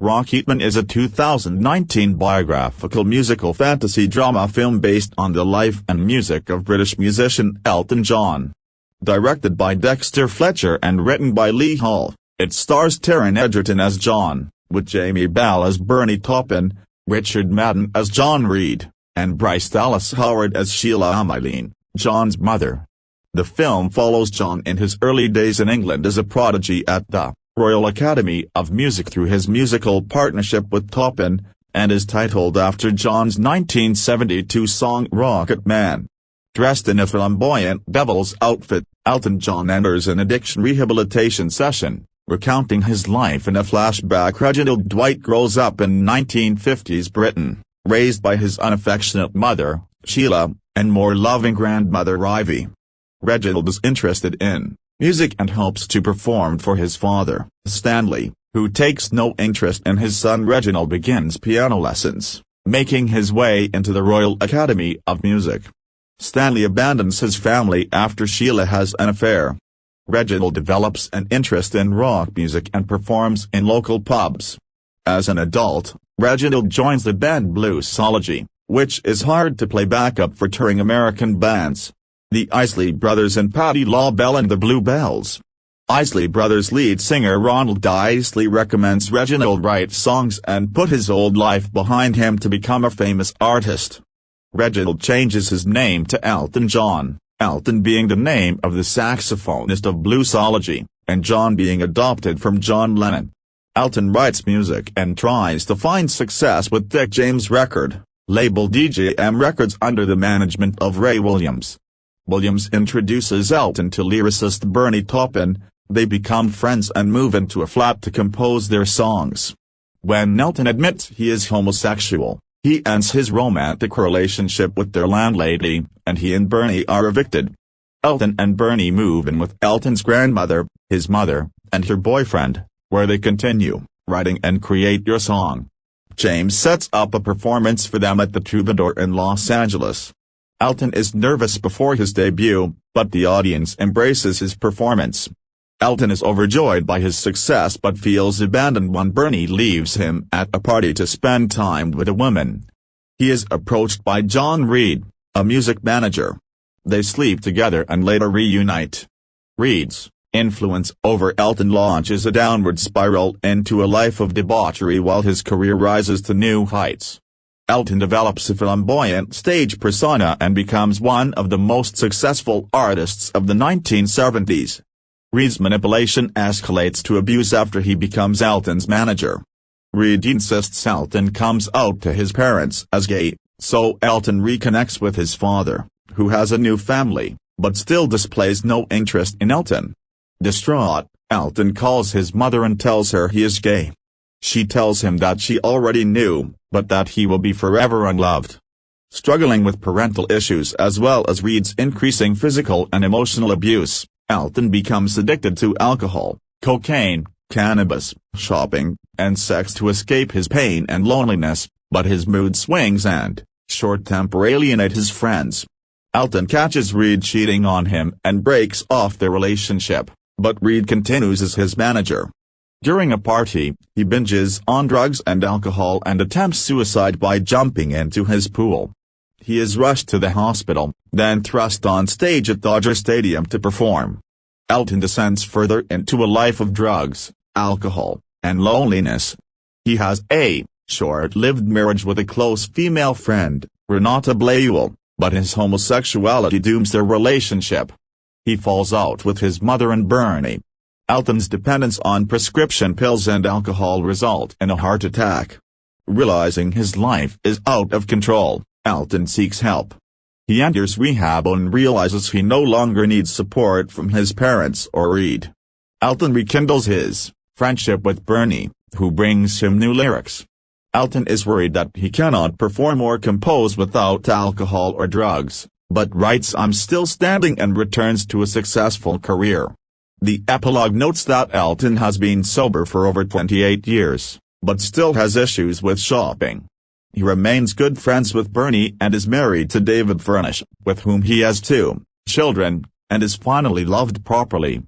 Rocketman is a 2019 biographical musical fantasy drama film based on the life and music of British musician Elton John. Directed by Dexter Fletcher and written by Lee Hall, it stars Taron Egerton as John, with Jamie Bell as Bernie Taupin, Richard Madden as John Reid, and Bryce Dallas Howard as Sheila Eileen, John's mother. The film follows John in his early days in England as a prodigy at the Royal Academy of Music through his musical partnership with Taupin, and is titled after John's 1972 song Rocketman. Dressed in a flamboyant devil's outfit, Elton John enters an addiction rehabilitation session, recounting his life in a flashback. Reginald Dwight grows up in 1950s Britain, raised by his unaffectionate mother, Sheila, and more loving grandmother Ivy. Reginald is interested in music and hopes to perform for his father, Stanley, who takes no interest in his son. Reginald begins piano lessons, making his way into the Royal Academy of Music. Stanley abandons his family after Sheila has an affair. Reginald develops an interest in rock music and performs in local pubs. As an adult, Reginald joins the band Bluesology, which is hired to play backup for touring American bands, the Isley Brothers and Patti LaBelle and the Bluebells. Isley Brothers lead singer Ronald Isley recommends Reginald write songs and put his old life behind him to become a famous artist. Reginald changes his name to Elton John, Elton being the name of the saxophonist of Bluesology, and John being adopted from John Lennon. Elton writes music and tries to find success with Dick James record label DJM Records under the management of Ray Williams. Williams introduces Elton to lyricist Bernie Taupin. They become friends and move into a flat to compose their songs. When Elton admits he is homosexual, he ends his romantic relationship with their landlady, and he and Bernie are evicted. Elton and Bernie move in with Elton's grandmother, his mother, and her boyfriend, where they continue writing and create your song. James sets up a performance for them at the Troubadour in Los Angeles. Elton is nervous before his debut, but the audience embraces his performance. Elton is overjoyed by his success but feels abandoned when Bernie leaves him at a party to spend time with a woman. He is approached by John Reid, a music manager. They sleep together and later reunite. Reid's influence over Elton launches a downward spiral into a life of debauchery while his career rises to new heights. Elton develops a flamboyant stage persona and becomes one of the most successful artists of the 1970s. Reid's manipulation escalates to abuse after he becomes Elton's manager. Reid insists Elton comes out to his parents as gay, so Elton reconnects with his father, who has a new family, but still displays no interest in Elton. Distraught, Elton calls his mother and tells her he is gay. She tells him that she already knew, but that he will be forever unloved. Struggling with parental issues as well as Reid's increasing physical and emotional abuse, Elton becomes addicted to alcohol, cocaine, cannabis, shopping, and sex to escape his pain and loneliness, but his mood swings and, short temper alienate his friends. Elton catches Reid cheating on him and breaks off their relationship, but Reid continues as his manager. During a party, he binges on drugs and alcohol and attempts suicide by jumping into his pool. He is rushed to the hospital, then thrust on stage at Dodger Stadium to perform. Elton descends further into a life of drugs, alcohol, and loneliness. He has a short-lived marriage with a close female friend, Renata Bleuel, but his homosexuality dooms their relationship. He falls out with his mother and Bernie. Elton's dependence on prescription pills and alcohol result in a heart attack. Realizing his life is out of control, Elton seeks help. He enters rehab and realizes he no longer needs support from his parents or Reid. Elton rekindles his friendship with Bernie, who brings him new lyrics. Elton is worried that he cannot perform or compose without alcohol or drugs, but writes "I'm Still Standing" and returns to a successful career. The epilogue notes that Elton has been sober for over 28 years, but still has issues with shopping. He remains good friends with Bernie and is married to David Furnish, with whom he has 2 children, and is finally loved properly.